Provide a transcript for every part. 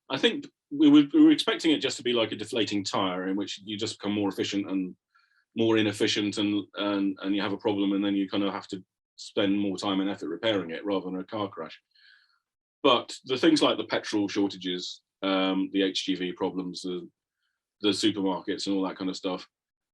I think we were expecting it just to be like a deflating tire in which you just become more efficient and more inefficient, and you have a problem, and then you kind of have to spend more time and effort repairing it rather than a car crash. But the things like the petrol shortages, the HGV problems, the supermarkets and all that kind of stuff,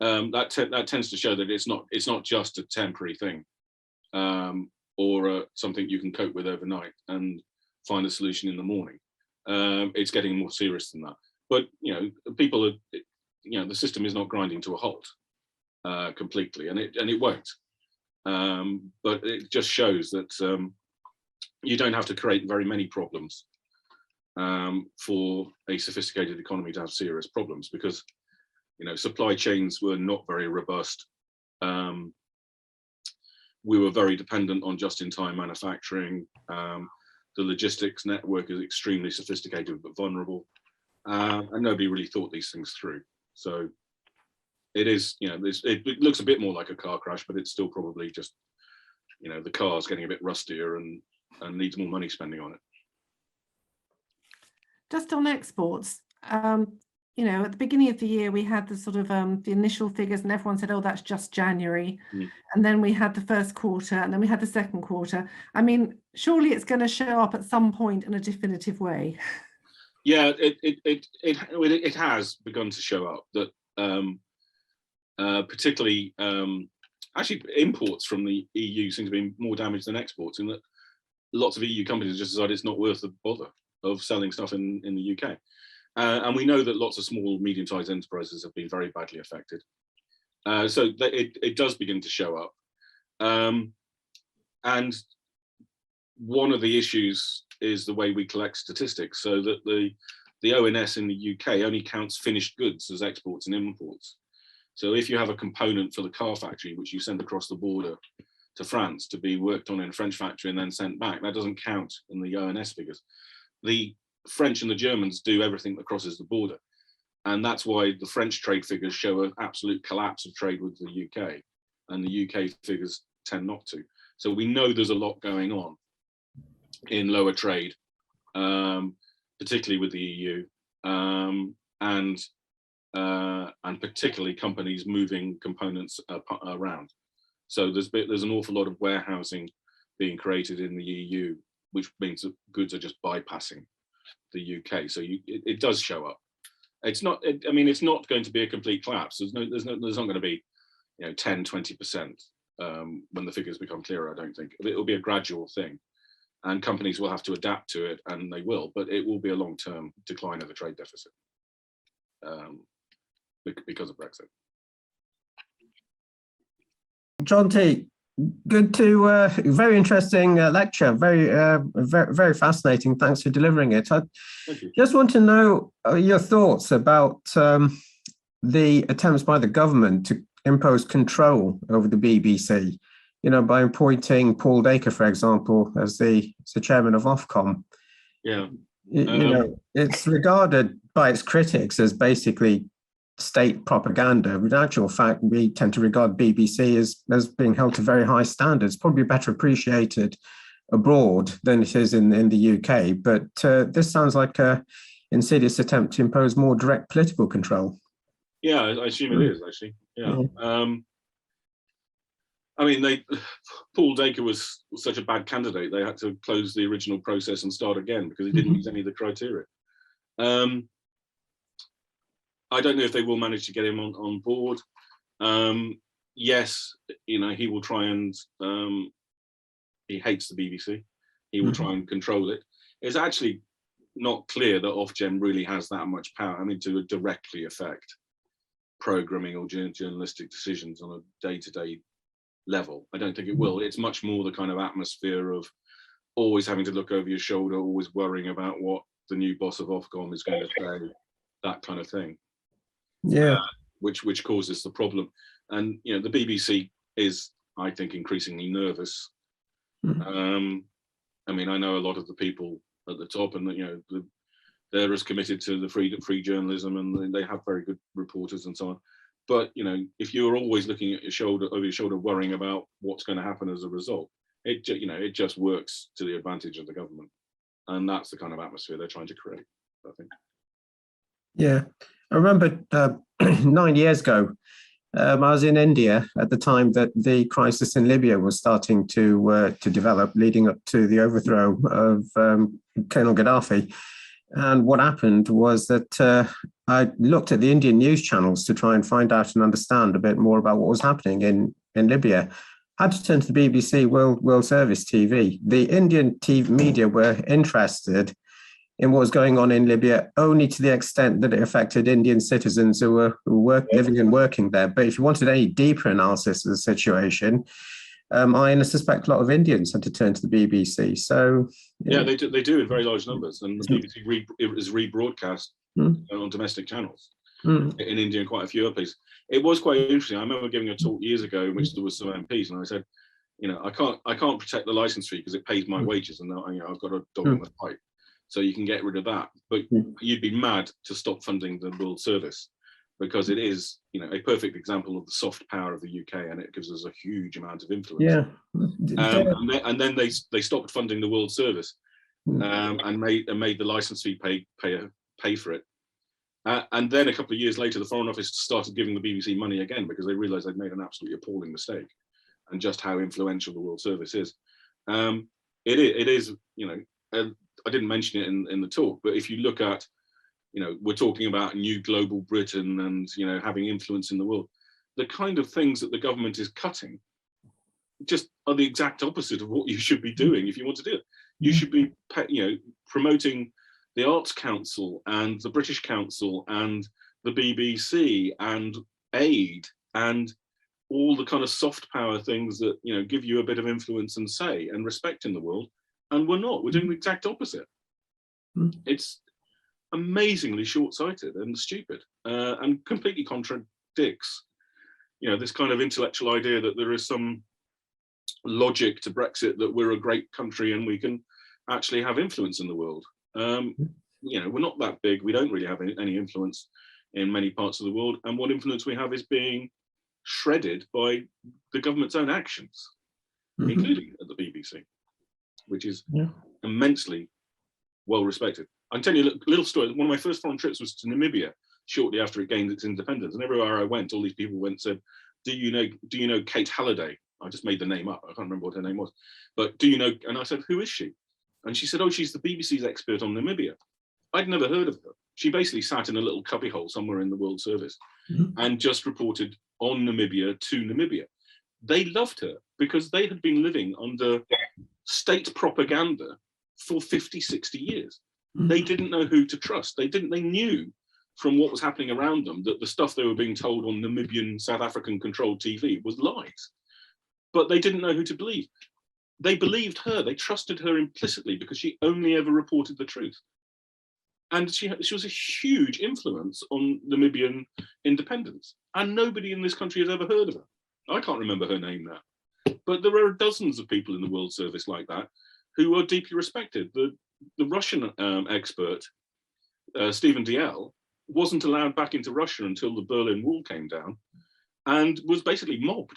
that tends to show that it's not just a temporary thing, or something you can cope with overnight and find a solution in the morning. It's getting more serious than that. But people are, the system is not grinding to a halt completely, and it won't. But it just shows that you don't have to create very many problems for a sophisticated economy to have serious problems, because supply chains were not very robust. We were very dependent on just-in-time manufacturing. The logistics network is extremely sophisticated but vulnerable, and nobody really thought these things through. So it is, it looks a bit more like a car crash, but it's still probably just, the car's getting a bit rustier and needs more money spending on it. Just on exports, at the beginning of the year, we had the sort of the initial figures, and everyone said, oh, that's just January. And then we had the first quarter, and then we had the second quarter. I mean, surely it's going to show up at some point in a definitive way. Yeah, it has begun to show up that particularly, actually imports from the EU seem to be more damaged than exports, in that lots of EU companies just decided it's not worth the bother of selling stuff in the UK. And we know that lots of small, medium-sized enterprises have been very badly affected. So it does begin to show up. And one of the issues is the way we collect statistics, so that the ONS in the UK only counts finished goods as exports and imports. So if you have a component for the car factory, which you send across the border to France to be worked on in a French factory and then sent back, that doesn't count in the ONS figures. The French and the Germans do everything that crosses the border. And that's why the French trade figures show an absolute collapse of trade with the UK, and the UK figures tend not to. So we know there's a lot going on in lower trade, particularly with the EU, and particularly companies moving components around. So there's an awful lot of warehousing being created in the EU, which means that goods are just bypassing the UK. So it does show up. It's not. It's not going to be a complete collapse. There's not going to be, 10, 20% when the figures become clearer. I don't think it will be a gradual thing, and companies will have to adapt to it, and they will. But it will be a long-term decline of the trade deficit because of Brexit. Jonty, good to very interesting lecture, very fascinating. Thanks for delivering it. I just want to know your thoughts about the attempts by the government to impose control over the BBC, by appointing Paul Dacre, for example, as the chairman of Ofcom. Yeah. It's regarded by its critics as basically state propaganda, but in actual fact, we tend to regard BBC as being held to very high standards, probably better appreciated abroad than it is in the UK. But this sounds like an insidious attempt to impose more direct political control. Yeah, I assume it is, actually. Yeah. Paul Dacre was such a bad candidate, they had to close the original process and start again because he didn't meet any of the criteria. I don't know if they will manage to get him on board. Yes, he will try and, he hates the BBC. He will try and control it. It's actually not clear that Ofgem really has that much power, to directly affect programming or journalistic decisions on a day-to-day level. I don't think it will. It's much more the kind of atmosphere of always having to look over your shoulder, always worrying about what the new boss of Ofcom is going to say, that kind of thing. Yeah, which causes the problem. And the BBC is, I think, increasingly nervous. I know a lot of the people at the top, and they're as committed to the free journalism, and they have very good reporters and so on. But if you're always looking at over your shoulder, worrying about what's going to happen as a result, it just works to the advantage of the government, and that's the kind of atmosphere they're trying to create. I think. Yeah, I remember 9 years ago, I was in India at the time that the crisis in Libya was starting to develop, leading up to the overthrow of Colonel Gaddafi. And what happened was that I looked at the Indian news channels to try and find out and understand a bit more about what was happening in Libya. I had to turn to the BBC World Service TV. The Indian TV media were interested in what was going on in Libya only to the extent that it affected Indian citizens who were living and working there. But if you wanted any deeper analysis of the situation, I suspect a lot of Indians had to turn to the BBC. So yeah, they do in very large numbers, and the BBC is rebroadcast on domestic channels in India and quite a few other places. It was quite interesting. I remember giving a talk years ago in which there was some MPs, and I said, you know, I can't protect the license fee because it pays my wages, and you know, I've got a dog in the fight. So you can get rid of that, but you'd be mad to stop funding the World Service, because it is, you know, a perfect example of the soft power of the UK, and it gives us a huge amount of influence. Yeah, and then they stopped funding the World Service, and made the license fee pay for it. And then a couple of years later, the Foreign Office started giving the BBC money again because they realised they'd made an absolutely appalling mistake, and just how influential the World Service is. It is, you know. I didn't mention it in the talk, but if you look at, you know, we're talking about new global Britain and, you know, having influence in the world, the kind of things that the government is cutting just are the exact opposite of what you should be doing if you want to do it. You should be, you know, promoting the Arts Council and the British Council and the BBC and aid and all the kind of soft power things that, you know, give you a bit of influence and say and respect in the world. And we're not. We're doing the exact opposite. It's amazingly short-sighted and stupid, and completely contradicts, you know, this kind of intellectual idea that there is some logic to Brexit, that we're a great country and we can actually have influence in the world. You know, we're not that big. We don't really have any influence in many parts of the world, and what influence we have is being shredded by the government's own actions, including at the BBC, which is immensely well respected. I can tell you a little story. One of my first foreign trips was to Namibia shortly after it gained its independence, and everywhere I went, all these people went and said, do you know Kate Halliday? I just made the name up. I can't remember what her name was, but do you know? And I said, who is she? And she said, oh, she's the BBC's expert on Namibia. I'd never heard of her. She basically sat in a little cubbyhole somewhere in the World Service and just reported on Namibia to Namibia. They loved her because they had been living under state propaganda for 50, 60 years. They didn't know who to trust. They knew from what was happening around them that the stuff they were being told on Namibian, South African controlled TV was lies, but they didn't know who to believe. They believed her, they trusted her implicitly because she only ever reported the truth. And she was a huge influence on Namibian independence. And nobody in this country has ever heard of her. I can't remember her name now. But there are dozens of people in the World Service like that who are deeply respected. The Russian expert, Stephen DL, wasn't allowed back into Russia until the Berlin Wall came down and was basically mobbed.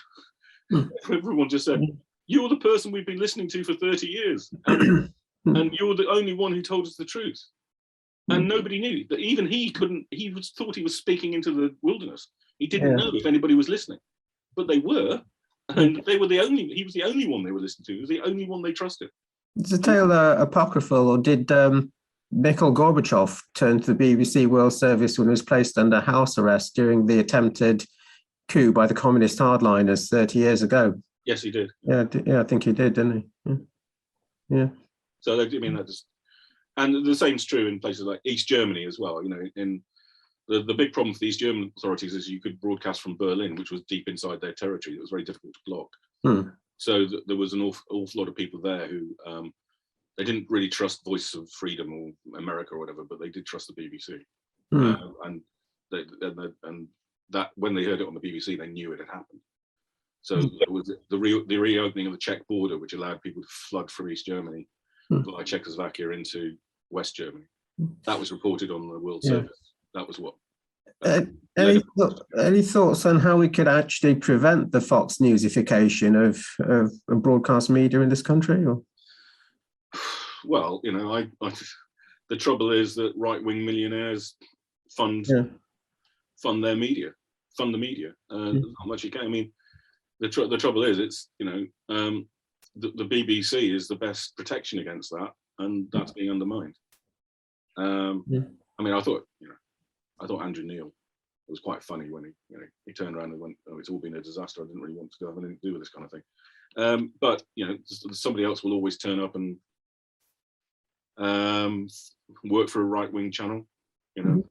Everyone just said, you're the person we've been listening to for 30 years and you're the only one who told us the truth. And nobody knew that. Even he couldn't, thought he was speaking into the wilderness. He didn't know if anybody was listening, but they were. And he was the only one they were listening to. He was the only one they trusted. Is the tale apocryphal, or did Mikhail Gorbachev turn to the BBC World Service when he was placed under house arrest during the attempted coup by the communist hardliners 30 years ago? Yes, he did. Yeah, I think he did, didn't he? Yeah. So, I mean, that just, and the same's true in places like East Germany as well. You know, in the big problem for the East German authorities is you could broadcast from Berlin, which was deep inside their territory. It was very difficult to block. So there was an awful lot of people there who they didn't really trust Voice of Freedom or America or whatever, but they did trust the BBC. And that when they heard it on the BBC, they knew it had happened. So it was the reopening of the Czech border, which allowed people to flood from East Germany via Czechoslovakia into West Germany. That was reported on the World Service. That was what. Any thoughts on how we could actually prevent the Fox Newsification of broadcast media in this country? Or? Well, you know, the trouble is that right-wing millionaires fund their media, fund the media. There's not much you can. I mean, the trouble is, it's, you know, the BBC is the best protection against that, and that's being undermined. I mean, I thought Andrew Neil was quite funny when he turned around and went, "Oh, it's all been a disaster. I didn't really want to have anything to do with this kind of thing." But you know, somebody else will always turn up and work for a right-wing channel. You know,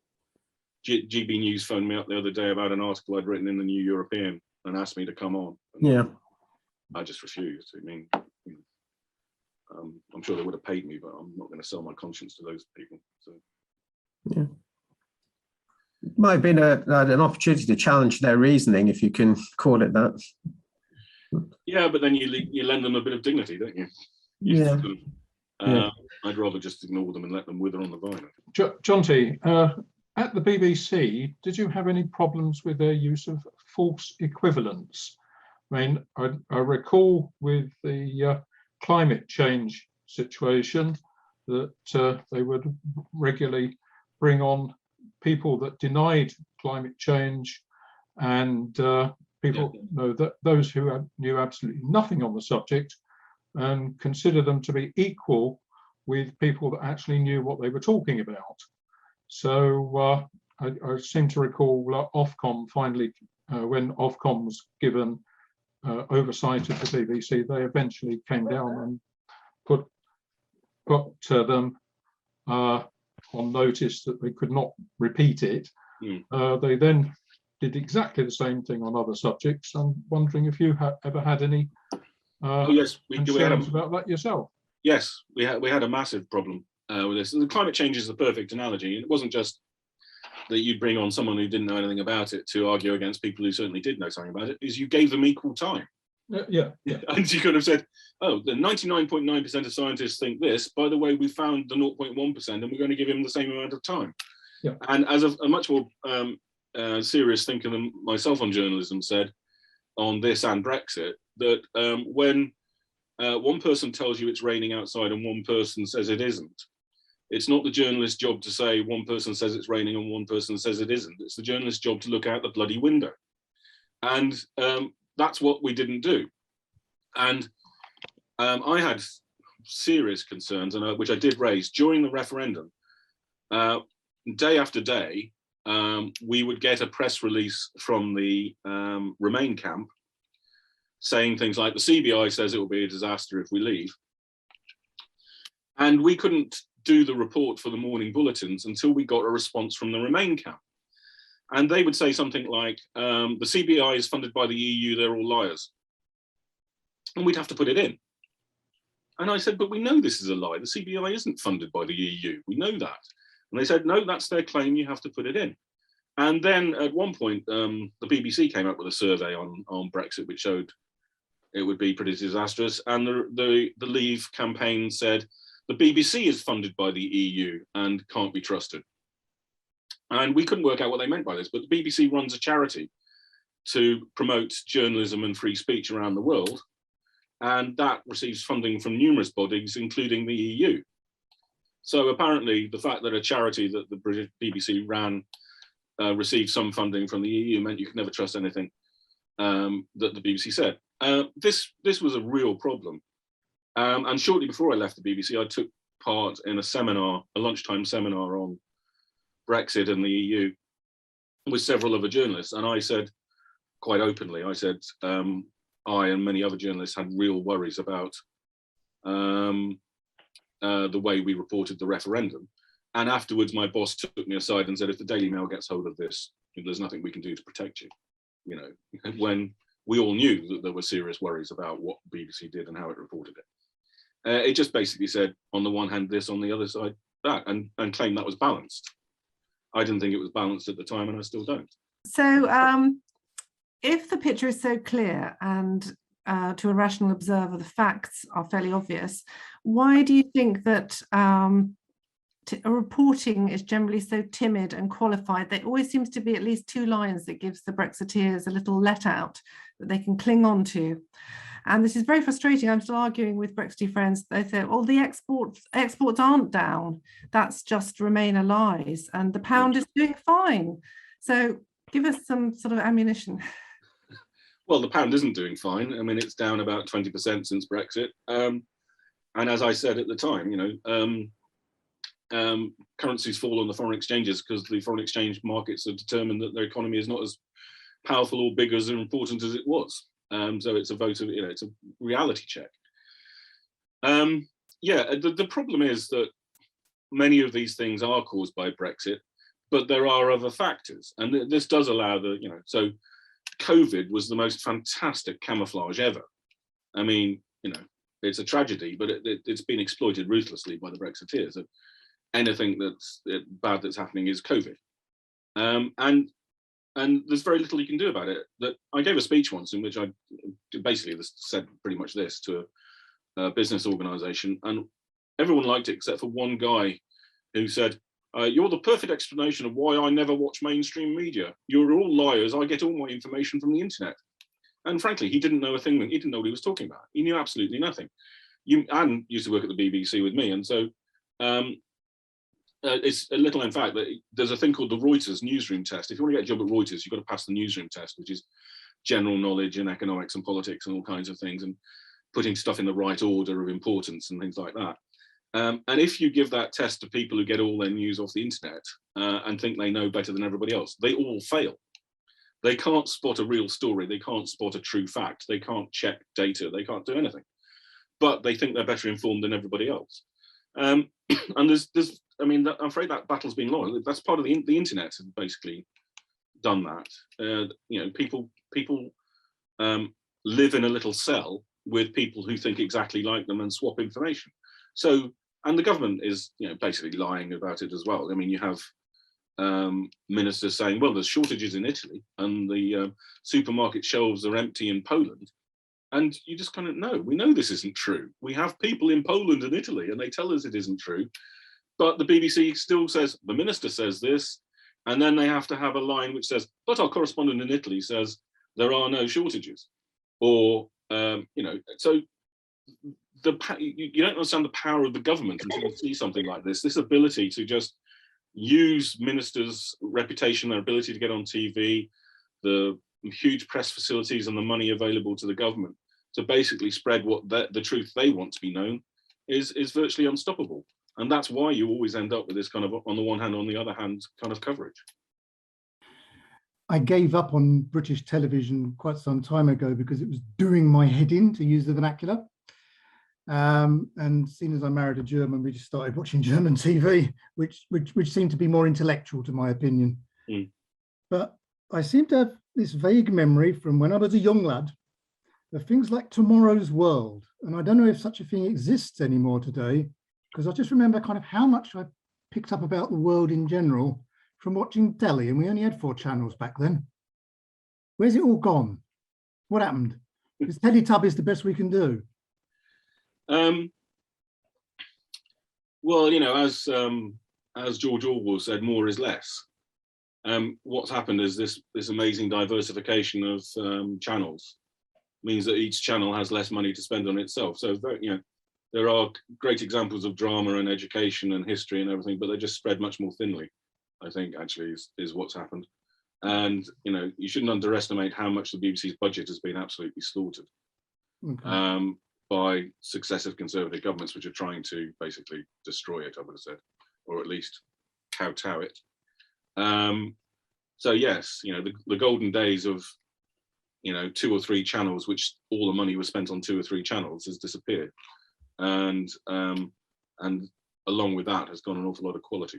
GB News phoned me up the other day about an article I'd written in the New European and asked me to come on. And I just refused. I mean, I'm sure they would have paid me, but I'm not going to sell my conscience to those people. So. Might have been an opportunity to challenge their reasoning, if you can call it that. Yeah, but then you lend them a bit of dignity, don't you? I'd rather just ignore them and let them wither on the vine. Jonty, at the BBC, did you have any problems with their use of false equivalence? I mean, I recall with the climate change situation that they would regularly bring on people that denied climate change and people that those who knew absolutely nothing on the subject, and consider them to be equal with people that actually knew what they were talking about. So I seem to recall Ofcom finally, when Ofcom was given oversight of the BBC, they eventually came down and put them on notice that they could not repeat it. They then did exactly the same thing on other subjects. I'm wondering if you ever had any concerns about that yourself. Yes, we had a massive problem with this. And the climate change is the perfect analogy. It wasn't just that you'd bring on someone who didn't know anything about it to argue against people who certainly did know something about it, is you gave them equal time. And you could have said, oh, the 99.9% of scientists think this. By the way, we found the 0.1% and we're going to give him the same amount of time. And as a much more serious thinker than myself on journalism said on this and Brexit, that when one person tells you it's raining outside and one person says it isn't, it's not the journalist's job to say one person says it's raining and one person says it isn't. It's the journalist's job to look out the bloody window. And that's what we didn't do. And I had serious concerns, and which I did raise during the referendum. Day after day, we would get a press release from the Remain camp saying things like, the CBI says it will be a disaster if we leave. And we couldn't do the report for the morning bulletins until we got a response from the Remain camp. And they would say something like, the CBI is funded by the EU, they're all liars. And we'd have to put it in. And I said, but we know this is a lie. The CBI isn't funded by the EU. We know that. And they said, no, that's their claim. You have to put it in. And then at one point, the BBC came up with a survey on Brexit, which showed it would be pretty disastrous. And the Leave campaign said, the BBC is funded by the EU and can't be trusted. And we couldn't work out what they meant by this, but the BBC runs a charity to promote journalism and free speech around the world. And that receives funding from numerous bodies, including the EU. So apparently the fact that a charity that the British BBC ran received some funding from the EU meant you could never trust anything that the BBC said. This was a real problem. And shortly before I left the BBC, I took part in a seminar, a lunchtime seminar on Brexit and the EU with several other journalists. And I said, quite openly, I said, I and many other journalists had real worries about the way we reported the referendum. And afterwards, my boss took me aside and said, if the Daily Mail gets hold of this, there's nothing we can do to protect you. You know, when we all knew that there were serious worries about what BBC did and how it reported it. It just basically said, on the one hand, this, on the other side, that, and claimed that was balanced. I didn't think it was balanced at the time, and I still don't. So if the picture is so clear and to a rational observer, the facts are fairly obvious, why do you think that reporting is generally so timid and qualified? There always seems to be at least two lines that gives the Brexiteers a little let out that they can cling on to. And this is very frustrating. I'm still arguing with Brexit friends. They say, well, the exports aren't down. That's just Remainer lies. And the pound is doing fine. So give us some sort of ammunition. Well, the pound isn't doing fine. I mean, it's down about 20% since Brexit. And as I said at the time, currencies fall on the foreign exchanges because the foreign exchange markets are determined that their economy is not as powerful or big as important as it was. So it's a vote of, it's a reality check. The problem is that many of these things are caused by Brexit, but there are other factors, and this does allow so COVID was the most fantastic camouflage ever. I mean, it's a tragedy, but it's been exploited ruthlessly by the Brexiteers. Anything that's bad that's happening is COVID, and there's very little you can do about it. That I gave a speech once in which I basically said pretty much this to a business organisation, and everyone liked it except for one guy who said, "You're the perfect explanation of why I never watch mainstream media. You're all liars. I get all my information from the internet." And frankly, he didn't know a thing. He didn't know what he was talking about. He knew absolutely nothing. Anne used to work at the BBC with me, and so it's a little, in fact, that there's a thing called the Reuters newsroom test. If you want to get a job at Reuters, you've got to pass the newsroom test, which is general knowledge in economics and politics and all kinds of things, and putting stuff in the right order of importance and things like that. And if you give that test to people who get all their news off the internet and think they know better than everybody else, they all fail. They can't spot a real story. They can't spot a true fact. They can't check data. They can't do anything. But they think they're better informed than everybody else. And there's I'm afraid that battle's been lost. That's part of the internet has basically done that. People live in a little cell with people who think exactly like them and swap information. So, and the government is, basically lying about it as well. I mean, you have ministers saying, well, there's shortages in Italy and the supermarket shelves are empty in Poland. And you just kind of know, we know this isn't true. We have people in Poland and Italy and they tell us it isn't true. But the BBC still says, the minister says this, and then they have to have a line which says, but our correspondent in Italy says there are no shortages. Or, so you don't understand the power of the government until you see something like this. This ability to just use ministers' reputation, their ability to get on TV, the huge press facilities and the money available to the government to basically spread what the truth they want to be known is virtually unstoppable. And that's why you always end up with this kind of, on the one hand, on the other hand, kind of coverage. I gave up on British television quite some time ago because it was doing my head in, to use the vernacular. And seeing as I married a German, we just started watching German TV, which seemed to be more intellectual, to my opinion. Mm. But I seem to have this vague memory from when I was a young lad of things like Tomorrow's World. And I don't know if such a thing exists anymore today, because I just remember kind of how much I picked up about the world in general from watching telly, and we only had 4 channels back then. Where's it all gone? What happened? Is Teletubbies the best we can do? Well, as George Orwell said, more is less. What's happened is this amazing diversification of channels means that each channel has less money to spend on itself. So, there are great examples of drama and education and history and everything, but they just spread much more thinly, I think, actually, is what's happened. And, you shouldn't underestimate how much the BBC's budget has been absolutely slaughtered. Okay. By successive Conservative governments, which are trying to basically destroy it, I would have said, or at least kowtow it. So yes, the golden days of 2 or 3 channels, which all the money was spent on 2 or 3 channels, has disappeared, and along with that has gone an awful lot of quality.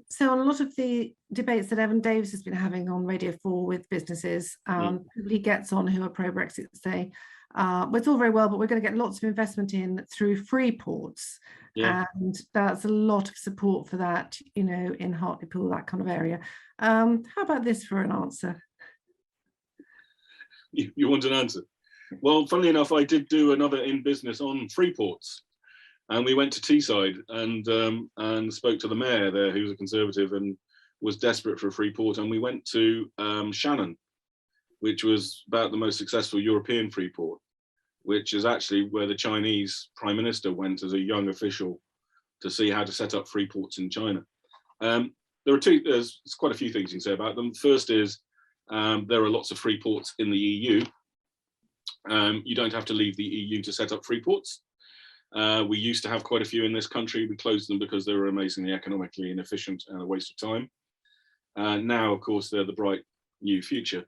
So on a lot of the debates that Evan Davis has been having on Radio 4 with businesses, people he gets on who are pro-Brexit say, well, it's all very well, but we're going to get lots of investment in through Freeports. Yeah. And that's a lot of support for that, in Hartlepool, that kind of area. How about this for an answer? You want an answer? Well, funnily enough, I did do another in business on Freeports. And we went to Teesside and spoke to the mayor there, who was a Conservative and was desperate for a Freeport. And we went to Shannon, which was about the most successful European Freeport. which is actually where the Chinese Prime Minister went as a young official to see how to set up free ports in China. There's quite a few things you can say about them. First is there are lots of free ports in the EU. You don't have to leave the EU to set up free ports. We used to have quite a few in this country. We closed them because they were amazingly economically inefficient and a waste of time. Now, of course, they're the bright new future.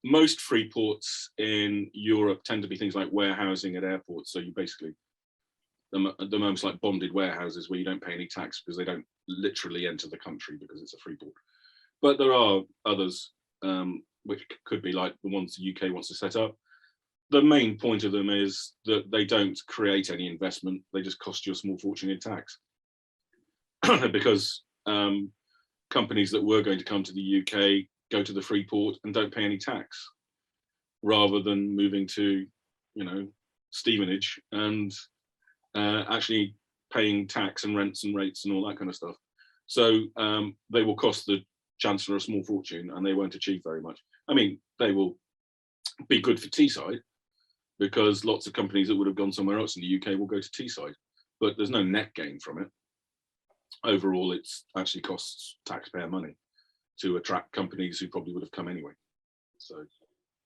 Most free ports in Europe tend to be things like warehousing at airports. So you basically, the most like bonded warehouses where you don't pay any tax because they don't literally enter the country because it's a free port. But there are others which could be like the ones the UK wants to set up. The main point of them is that they don't create any investment. They just cost you a small fortune in tax. Because companies that were going to come to the UK go to the free port and don't pay any tax, rather than moving to, you know, Stevenage and actually paying tax and rents and rates and all that kind of stuff. So they will cost the Chancellor a small fortune and they won't achieve very much. I mean, they will be good for Teesside because lots of companies that would have gone somewhere else in the UK will go to Teesside, but there's no net gain from it. Overall, it's actually costs taxpayer money to attract companies who probably would have come anyway. So,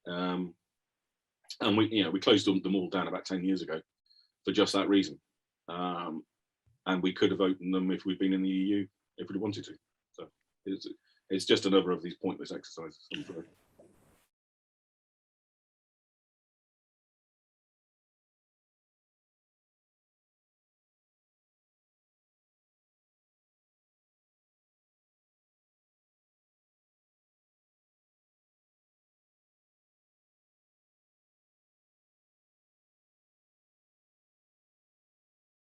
and we closed them all down about 10 years ago for just that reason. And we could have opened them if we'd been in the EU, if we wanted to. So it's just another of these pointless exercises. I'm sorry.